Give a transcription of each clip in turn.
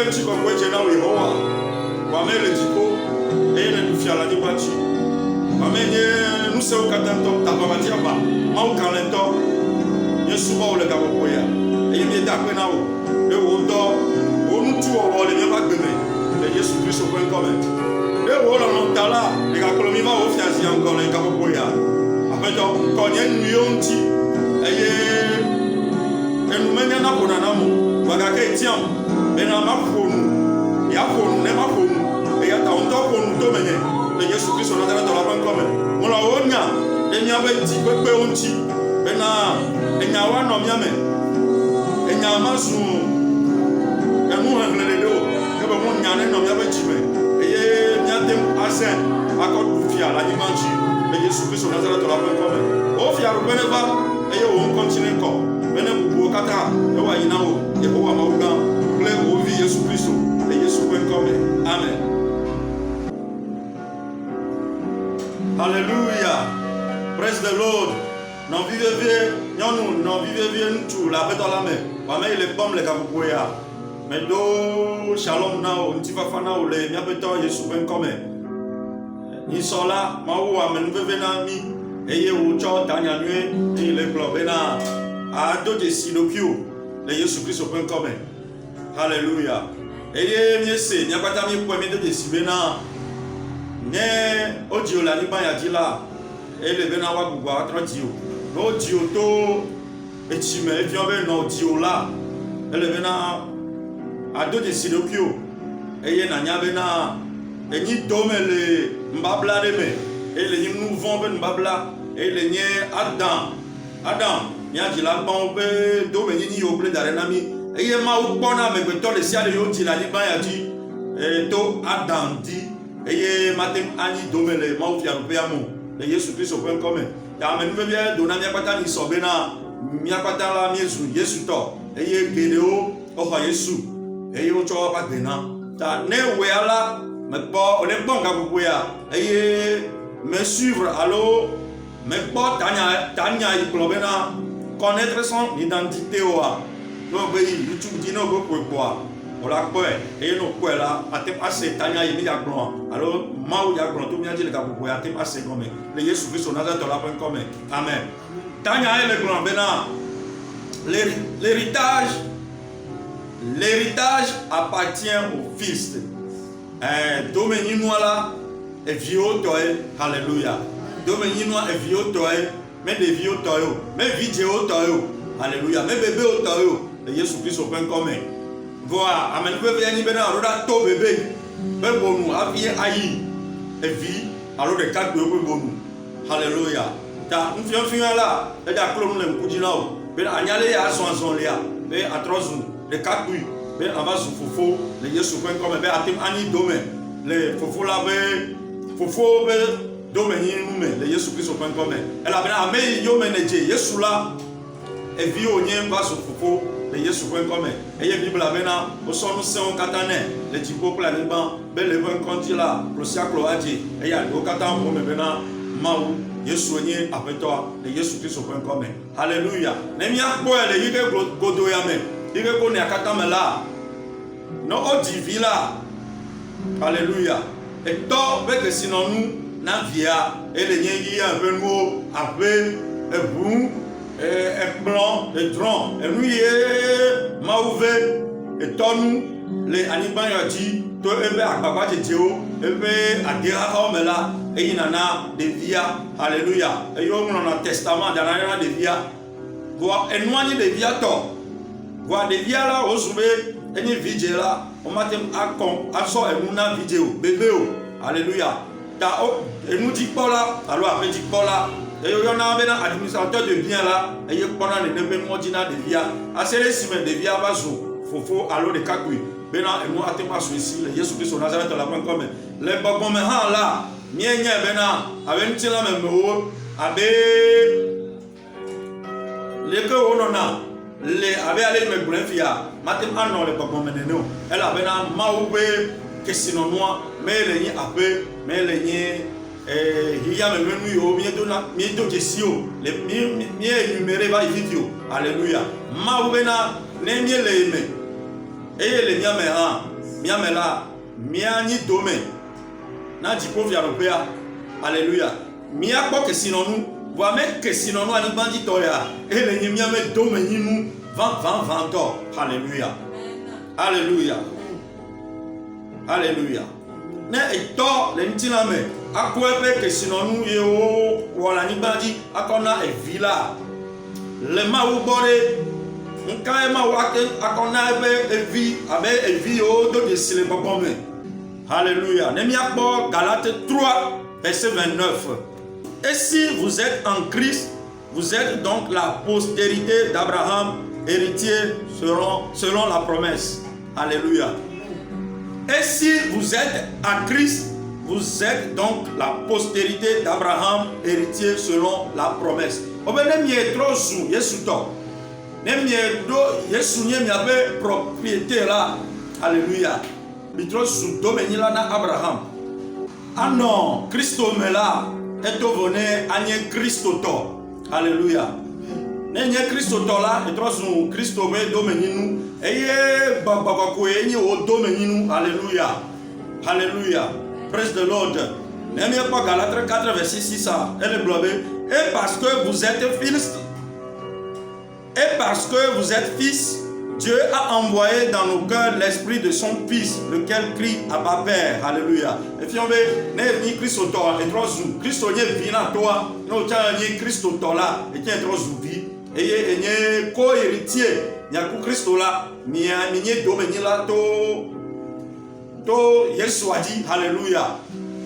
le tsi kɔkɔe dze na wo Yehowa. Wame le dziƒo eye le ɖufia le anyigba dzi. Wame nye ŋusẽwo katã tɔ, taʋavadziaba, Mawu kalẽtɔ. Míesubɔ wo le gaƒoƒo ya eye míeda akpe na wo ɖe wò dɔ, wò nutuwɔwɔ le míaƒe agbe me le Yesu Kristo ƒe ŋkɔ me. Ɖe wò lɔlɔ̃ ta la, ɖekakplɔ mi va wò fiazia ŋgɔ le gaƒoƒo ya. Aƒetɔ, kɔ nye nuyiwo ŋuti eye enu menya na ƒona na mo, gake tiam bena maƒo nu, yeaƒo nu ne maƒo nu, eya ta ŋutɔ ƒo nu to menye le Yesu Kristo Nazaretɔ la ƒe ŋkɔ me. Mlɔewo nya ɖe míaƒe dzi kpekpewo ŋuti bena enya woanɔ mía me, enya mazu enu hehlẽ ɖeɖe o, ke be nya ne nɔ míaƒe dzi me eye míate ŋu azẽ akɔ ɖu fia le anyigba dzi le Yesu Kristo Nazaretɔ la ƒe ŋkɔ me. Wo fiaɖuƒe ne va eye wò ŋkɔ ŋuti ne kɔ bene bubuwo katã ewoayi na wo Yehowa Mawu gã kple wò vi Yesu Kristo le Yesu ƒe ŋkɔ me. Amen. Hallelujah. Praise the Lord. Nɔvi vevie nyɔnu, nɔvi vevie ŋutsu le aƒetɔ la me. Wame yi le kpɔm le gaƒoƒo ya. Medo shalom na wo, ŋutifafa na wo le míaƒe tɔ Yesu ƒe ŋkɔ me. Nyisɔla, Mawu wɔ amenuveve na mí eye wòtsɔ danyanyuie eye le gblɔ bena ado dzesi ɖokuiwo le Yesu Kristo ƒe ŋkɔ me. Hallelujah. Eye míese míakpata míekpɔe míedo dzesi bena ne wodziwo le anyigba ya dzi la, ele bena woagbugbɔ atrɔ dziwo. Ne wodziwo to etsi me efiɔ be nɔ dziwo la, ele bena ado dzesi ɖokuiwo eye nanya bena enyi dome le nubabla ɖe me eye le nyi nu vɔ̃ ƒe nubabla eye le nye Adam mía dzila gbãwo ƒe domenyinyi yiwo gblẽ da ɖe na mí eye Mawu kpɔna amegbetɔ ɖe sia ɖe yiwo dzi le anyigba ya dzi to Adam di eye mate anyi dome le Mawu fiaɖuƒea me le Yesu Kristo ƒe ŋkɔ me. Ta amenuvevia do na míakpata nyisɔ bena míakpata la míezu Yesu tɔ eye geɖewo woxɔ Yesu eye wotsɔ woƒe agbe na. Ta ne wòya la mekpɔ gaƒoƒo ya eye me suivre alo mekpɔ tanya yi kplɔ bena connaître son identité oa ne wo be yi YouTube dzi ne wo be ƒoe kpɔa wòla kpɔe eye ne wòkpɔe la ate ase tanya yi mi dzagblɔ alo Mawu dzagblɔ to mía dzi le gaƒoƒo ya ate ase gɔme le Yesu Kristo Nazaretɔ la ƒe ŋkɔ me. Amen. Tanya ye le gblɔ bena l'héritage appartient au fils. Domenyinua la eviwo tɔe. Hallelujah. Domenyinua eviwo tɔe, me ɖeviwo tɔe o, me vidzewo tɔe o. Hallelujah. Me bebewo tɔe o le Yesu Kristo ƒe ŋkɔ me. Voa amenuveve nyi bena alo ɖa to bebe be bonu hafi ayi evi alo ɖekakpuiwo ƒe bonu. Hallelujah. Ta nufiafia la eda klo nu le ŋku dzi na o bena anyale ya azɔ azɔlia be atrɔ zu ɖekakpui be ava zu fofo le Yesu ƒe ŋkɔ me be ate anyi dome le fofo la be fofo be domenyinu me le Yesu Kristo ƒe ŋkɔ me. Elabena ame yi yome ne dze Yesu la eviwo nye va zu fofo le Yesu ƒe ŋkɔ me eye Bibla bena wosɔ nu sẽwo katã nɛ le dziƒo kple anyigba be le eƒe ŋkɔ ŋuti la klo sia klo adze eye aɖewo katã ƒo me bena Mawu Yesu nye aƒetɔa le Yesu Kristo ƒe ŋkɔ me. Hallelujah. Ne míakpɔe le yi ke godo ya me yi ke ko nea katã me la ne wodzi vi la, hallelujah, etɔ be kesinɔnu na via ele nye yi ƒe nuwo aƒe eʋu ekplɔ edrɔ̃ enu ye Mawu ve etɔnu le anyigba ya dzi to ebe agbagba dzedzewo ebe adehaxawo me la eyina na ɖevia. Hallelujah. Eye woŋlɔna testament dana na ɖevia voa enua nye ɖevia tɔ voa ɖevia la wozu be enye vidze la womate azɔ enu na vidze o bebe o. Hallelujah. Ta enudzikpɔla alo aƒedzikpɔla eye woyɔna bena administrateur de bien la eye kpɔna nene ƒe nuwo dzi na ɖevia ase ɖe esime ɖevia va zu fofo alo ɖekakpui bena enu ate ŋu asu esi le Yesu Kristo Nazaretɔ la ƒe ŋkɔ me. Le gbɔgbɔme hã la míenyae bena abe ŋutilã memewo abe leke wonɔna le abe ale me gblɔe fia mate ŋu anɔ le gbɔgbɔme nene o elabena Mawu ƒe kesinɔnua mele nyi aƒe mele nyi hiyame menu yiwo miedo dzesi o le mienumere va yi vivi o. Hallelujah. Mawu bena ne miele me eye le mía me hã miamela miani dome na dipo fiaropea alléluia mia kpo kesinonu voa me kesinonu ani bandi toya ele nyi miame dome nyinu 20 ans alléluia alléluia alléluia ne eto le ntina me akwepe kesinonu ye o wala ni bandi akona evila le ma wo bore nka ma wake akona ebe evi abe evi o do de sile popome alléluia ne mi akpo Galates 3 verset 29 et si vous êtes en Christ vous êtes donc la postérité d'Abraham héritier selon la promesse alléluia et si vous êtes en Christ vous êtes donc la postérité d'Abraham héritier selon la promesse obene mi etro zu Yesu to ne mi do Yesu nye mi abe propriété là alléluia mi tro zu do me nyila na Abraham non Christo me la eto vone anye Christo to alléluia ne nye Christo to la etro zu Christo me do me nyinu eye baba ko enyi o do me nyinu alléluia alléluia praise the Lord ne mi pas Galates 4 verset 6 elle est blobée et parce que vous êtes fils, Dieu a envoyé dans nos cœurs l'esprit de son fils, lequel crie Abba Père. Alléluia. Et puis on veut ni Christ toi et trois jours. Christ est vina toi. Nous tiens ni Christ toi là et tiens trois jours vie. Et ni co-héritier. Ni a Christ là. Ni a ni domaine là to Yesu a dit alléluia.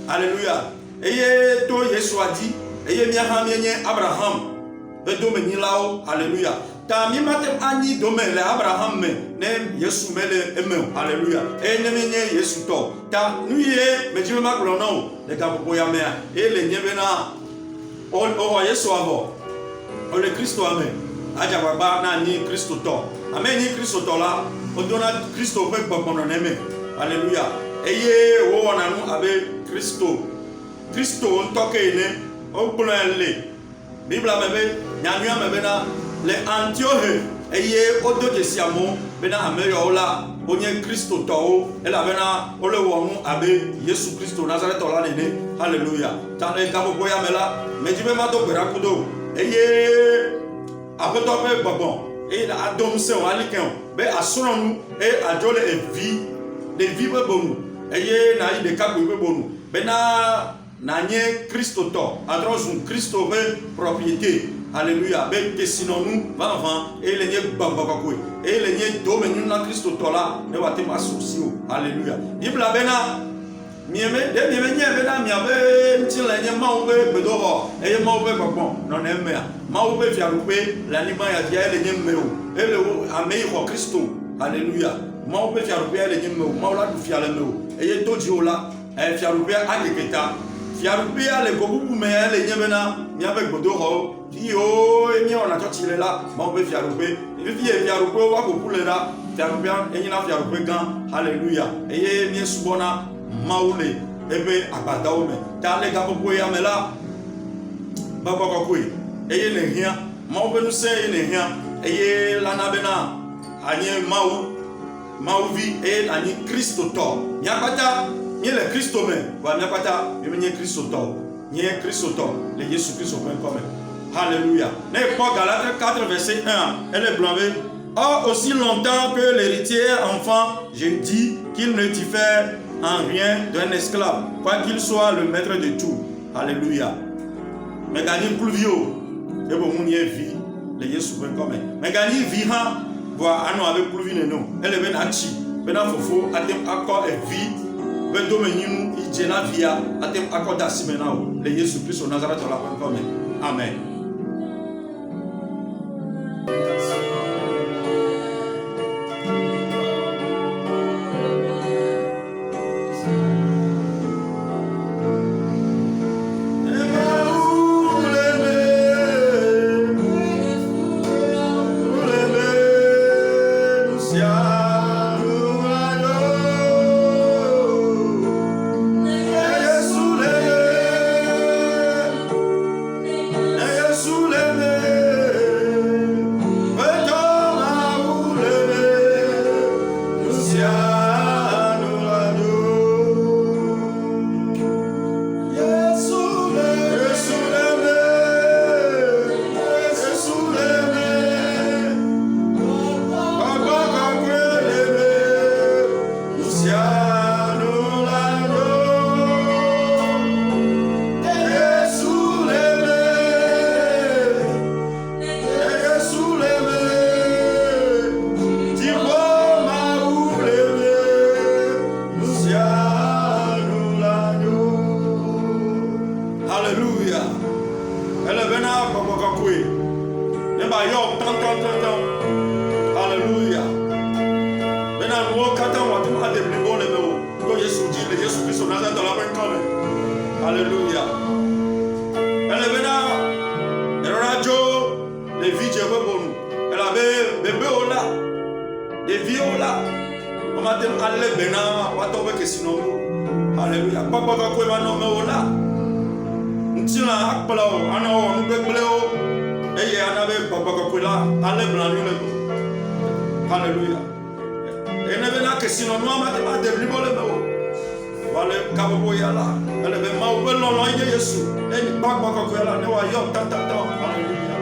Alléluia. Et to Yesu a dit et mi a Abraham. Et domaine là alléluia. Ta mi mate ani domaine le Abraham me ne Yesu mele eme alléluia e ne menye Yesu to ta nuye me jime maklo no le ka popo ya me e le nyebe na o Yesu avo o le Kristo ame aja baba na ni Kristo to amen ni Kristo to la o dona Kristo pe popo no neme alléluia e ye wo na nu abe Kristo ntoke ne o bulele Bibla mebe nyanyua mebe na le Antioche eye odo de siamo bena ameyo la onye Kristo to ela bena ole wonu abe Yesu Kristo Nazareth ola nene hallelujah ta le gabo boya mela mejibe ma do gbera kudo eye apoto pe gbogbo e la adom se o aliken be asuronu e ajole evi de vibe bonu eye na ide kabu be bonu bena nanye Kristo to adrosun Kristo be propriété alléluia be sinon nous va avant et le nye babakoi et le nye domaine na Kristo to la ne wate masosio alléluia ibla bena mieme de mieme nye bena miabe ntile nye maube bedoro e maube babon non eme maube fiarupe la ni ya dia le nye meo e le amei ko Kristo alléluia maube fiarupe le nye meo maula du fiale meo e to diola e fiarupe ageketa fiarupe ale gobubu me le nye bena miabe bedoro yo emi ona chotile la mo be fiarupe vie fiarupe wa ko pulera fiarupe enyina fiarupe gan hallelujah eye mi subona maule ebe abadawo me ta le ga popo ya mela baba ko ko eye ne hia mo be nu se ne hia eye la na bena anye mau vi e ani Kristo to nyapata ni le Kristo me wa nyapata mi nye Kristo to nye Kristo to le Yesu Kristo ko comme alléluia. N'est pas Galates 4 verset 1. Elle est blanche. Or aussi longtemps que l'héritier enfant, je dis qu'il ne diffère en rien d'un esclave, quoi qu'il soit le maître de tout. Alléluia. Mais gagner plus vieux. Et bon, on y est vie. Les Jésus comme. Mais gagner vie, voir un avec plus vieux non. Elle est bien achi. Ben fofo, atem accord et vie. Ben domaine il jena via atem accord d'asimena. Les Jésus Christ au Nazareth la comme. Amen. Yes. Elle est venue à Babakakoué. Ne ba yo tant. Alléluia. Maintenant, nous, quand on va te blibo le méo, quand Jésus dit, le Jésus Christ, on a dans la main quand même. Alléluia. Elle est venue, elle a radio, les vidéos pour nous. Elle avait bébé au là, des vieux au là. On m'a dit, allez, bena, on va tomber que sinon. Alléluia. Papa, quand on va nommer au là, nous tirons à Akpala, on nous béblé au, et il y en avait papa, quand on là, allez, blanc, nous. Alléluia. Et ne venant que sinon, nous avons des blibo le méo. Voilà, Kabobo Yala, elle est vraiment au bel nom de Jésus. Et il pas quand on est là, nous avons tant. Alléluia.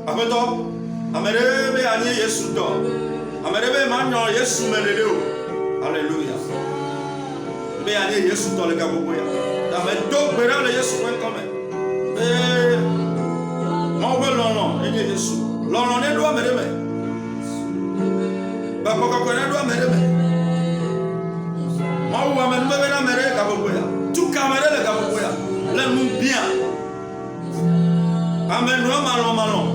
Abeto, amerebe anye Yesu do. Amerebe manyo Yesu meleleo. Alléluia. Be anye Yesu do le Kabobo ya. Mais donc, le Jésus quand même. Mon veut l'on, il est Jésus. L'on est doit me remettre. Papa, quand on est doit me remettre. Moi, on va me remettre Kaboboya. Tout caméra le Kaboboya. Le nous bien. Amen, nous malon.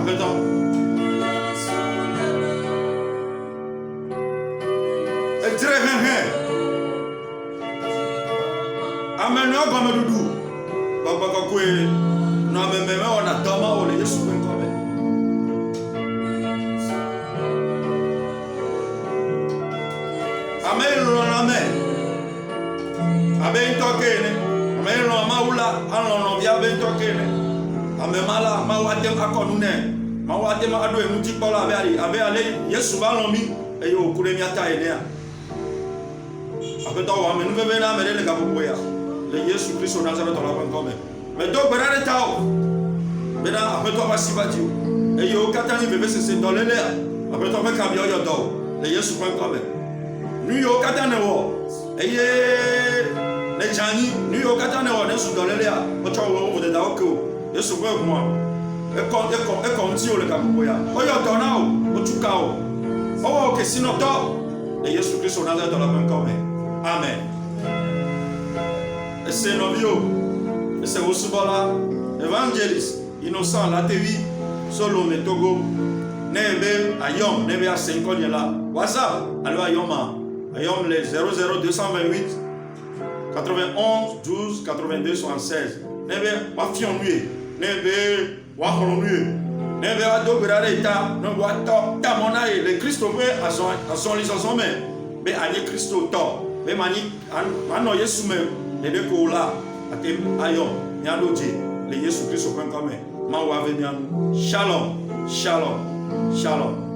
Après temps. Et très bien. Amen, nous avons doudou. Papa, quand on est, nous avons même on a Thomas, on est Jésus quand même. Amen, nous l'avons. Amen, tokene. Amen, nous l'avons là. Alors, nous avons tokene. Amen, mala, mawatem akonune. Mawatem ado et multipola avec aller. Jésus va l'homme et au coup de miata et néa. Après toi, amen, nous venons à me le Kaboboya. Le Jésus Christ au Nazareth on l'a pas encore même. Mais donc ben tao. Maintenant après toi va si bâtir. Et yo katani bébé c'est dans l'air. Après toi va cambier yo do. Le Jésus pas encore même. Nous yo katane wo. Et les jani, nous yo katane wo ne sous dans l'air. O cho wo de dao ko. Jésus pas moi. Et quand dit le Kaboboya. O yo tonao, o tukao. Oh que sinon to. Le Jésus Christ au Nazareth on l'a pas encore même. Amen. Et c'est novio, et c'est aussi voilà, évangéliste, innocent, la TV, solo, mais Togo, nebe, ayom, nebe à 5 ans, là, WhatsApp, alors ayom, les 00228 91 12 82 76, nebe, wafion nué, nebe, wakon nué, nebe, adobera l'état, non, wato, tamonae, le Christ au vrai, à son licence, mais à Christ au tort, mais mani, à Yesu même. Les deux là, ayon, nyaloje, le Jésus Christ au point commun. Ma wa venir. Shalom, shalom, shalom.